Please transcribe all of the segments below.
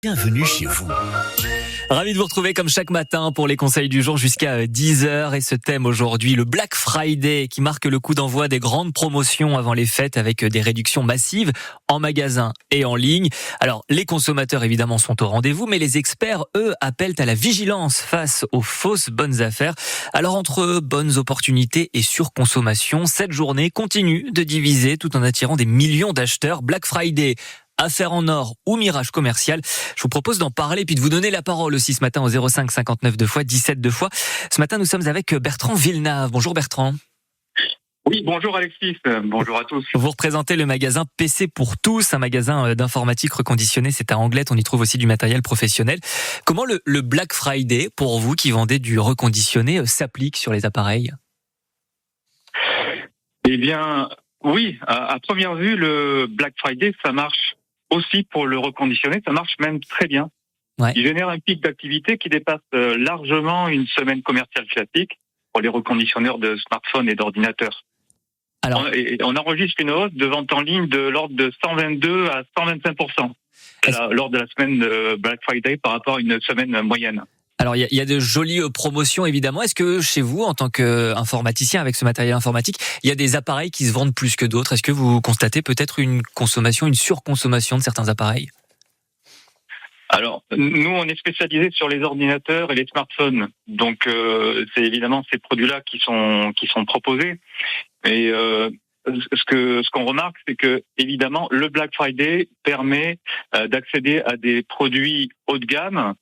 Bienvenue chez vous. Ravi de vous retrouver comme chaque matin pour les conseils du jour jusqu'à 10h. Et ce thème aujourd'hui, le Black Friday, qui marque le coup d'envoi des grandes promotions avant les fêtes avec des réductions massives en magasin et en ligne. Alors, les consommateurs évidemment sont au rendez-vous, mais les experts, eux, appellent à la vigilance face aux fausses bonnes affaires. Alors, entre bonnes opportunités et surconsommation, cette journée continue de diviser tout en attirant des millions d'acheteurs. Black Friday, affaire en or ou mirage commercial. Je vous propose d'en parler puis de vous donner la parole aussi ce matin au 05 59 2 fois 17 2 fois. Ce matin, nous sommes avec Bertrand Villeneuve. Bonjour Bertrand. Oui, bonjour Alexis, bonjour à tous. Vous représentez le magasin PC pour tous, un magasin d'informatique reconditionné, c'est à Anglet, on y trouve aussi du matériel professionnel. Comment le Black Friday, pour vous qui vendez du reconditionné, s'applique sur les appareils ? Eh bien, oui, à première vue, le Black Friday, ça marche aussi pour le reconditionné, ça marche même très bien. Ouais. Il génère un pic d'activité qui dépasse largement une semaine commerciale classique pour les reconditionneurs de smartphones et d'ordinateurs. Alors, On enregistre une hausse de vente en ligne de l'ordre de 122 à 125% lors de la semaine de Black Friday par rapport à une semaine moyenne. Alors, il y a de jolies promotions, évidemment. Est-ce que chez vous, en tant qu'informaticien avec ce matériel informatique, il y a des appareils qui se vendent plus que d'autres ? Est-ce que vous constatez peut-être une surconsommation de certains appareils ? Alors, nous, on est spécialisé sur les ordinateurs et les smartphones. Donc, c'est évidemment ces produits-là qui sont proposés. Et ce qu'on remarque, c'est que évidemment, le Black Friday permet d'accéder à des produits haut de gamme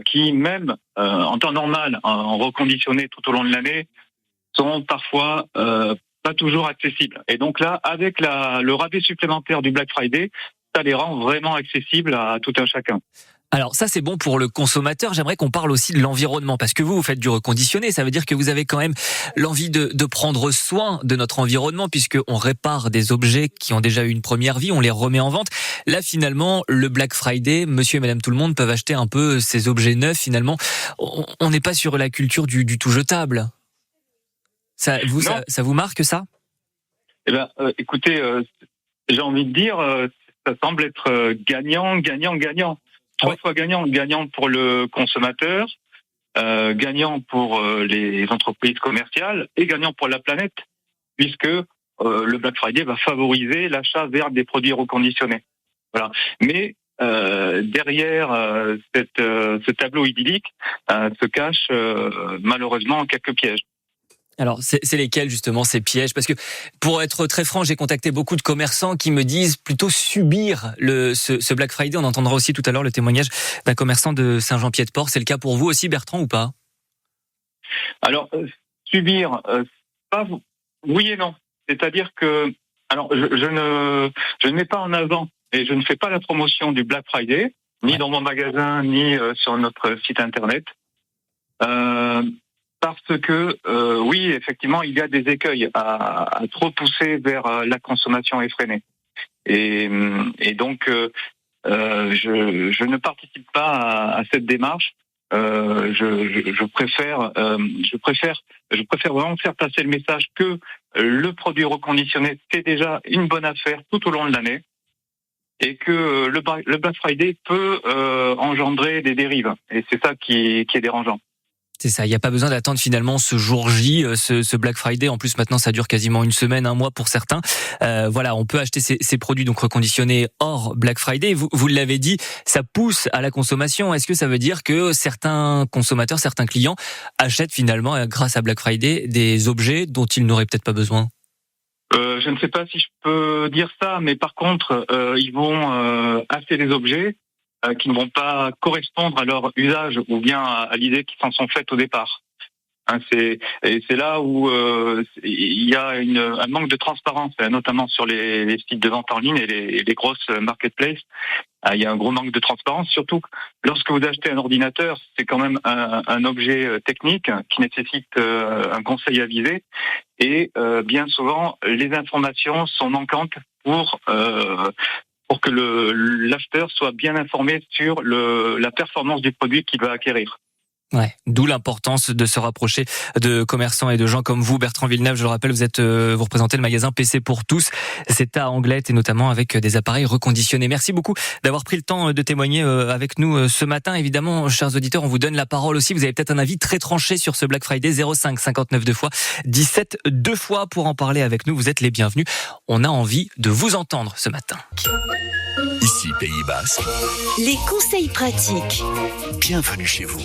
qui, même en temps normal, en reconditionné tout au long de l'année, sont parfois pas toujours accessibles. Et donc là, avec le rabais supplémentaire du Black Friday, ça les rend vraiment accessibles à tout un chacun. Alors ça, c'est bon pour le consommateur. J'aimerais qu'on parle aussi de l'environnement, parce que vous faites du reconditionné. Ça veut dire que vous avez quand même l'envie de prendre soin de notre environnement, puisqu'on répare des objets qui ont déjà eu une première vie, on les remet en vente. Là, finalement, le Black Friday, monsieur et madame tout le monde peuvent acheter un peu ces objets neufs. Finalement, on n'est pas sur la culture du tout jetable. Ça vous marque, ça ? Eh ben, écoutez, j'ai envie de dire, ça semble être gagnant. Trois fois gagnant. Gagnant pour le consommateur, gagnant pour les entreprises commerciales et gagnant pour la planète, puisque le Black Friday va favoriser l'achat vers des produits reconditionnés. Voilà. Mais derrière ce tableau idyllique se cachent malheureusement quelques pièges. Alors, c'est lesquels justement ces pièges ? Parce que pour être très franc, j'ai contacté beaucoup de commerçants qui me disent plutôt subir ce Black Friday. On entendra aussi tout à l'heure le témoignage d'un commerçant de Saint-Jean-Pied-de-Port. C'est le cas pour vous aussi, Bertrand, ou pas ? Alors, subir, pas oui et non. C'est-à-dire que, alors, je ne mets pas en avant et je ne fais pas la promotion du Black Friday, ni dans mon magasin, ni sur notre site internet. Parce que oui, effectivement, il y a des écueils à trop pousser vers la consommation effrénée. Et donc, je ne participe pas à cette démarche. Je préfère vraiment faire passer le message que le produit reconditionné, c'est déjà une bonne affaire tout au long de l'année. Et que le Black Friday peut engendrer des dérives. Et c'est ça qui est dérangeant. C'est ça, il n'y a pas besoin d'attendre finalement ce jour J, ce Black Friday. En plus, maintenant, ça dure quasiment une semaine, un mois pour certains. Voilà, on peut acheter ces produits donc reconditionnés hors Black Friday. Vous l'avez dit, ça pousse à la consommation. Est-ce que ça veut dire que certains consommateurs, certains clients achètent finalement, grâce à Black Friday, des objets dont ils n'auraient peut-être pas besoin ? Je ne sais pas si je peux dire ça, mais par contre, ils vont acheter des objets qui ne vont pas correspondre à leur usage ou bien à l'idée qu'ils s'en sont faites au départ. C'est là où il y a un manque de transparence, notamment sur les sites de vente en ligne et les grosses marketplaces. Il y a un gros manque de transparence, surtout lorsque vous achetez un ordinateur, c'est quand même un objet technique qui nécessite un conseil avisé. Et bien souvent, les informations sont manquantes pour que l'acheteur soit bien informé sur la performance du produit qu'il va acquérir. Ouais, d'où l'importance de se rapprocher de commerçants et de gens comme vous. Bertrand Villeneuve, je le rappelle, vous représentez le magasin PC pour tous. C'est à Anglet et notamment avec des appareils reconditionnés. Merci beaucoup d'avoir pris le temps de témoigner avec nous ce matin. Évidemment, chers auditeurs, on vous donne la parole aussi. Vous avez peut-être un avis très tranché sur ce Black Friday. 05 59 2 fois 17 2 fois pour en parler avec nous. Vous êtes les bienvenus. On a envie de vous entendre ce matin. Ici Pays Basque. Les conseils pratiques. Bienvenue chez vous.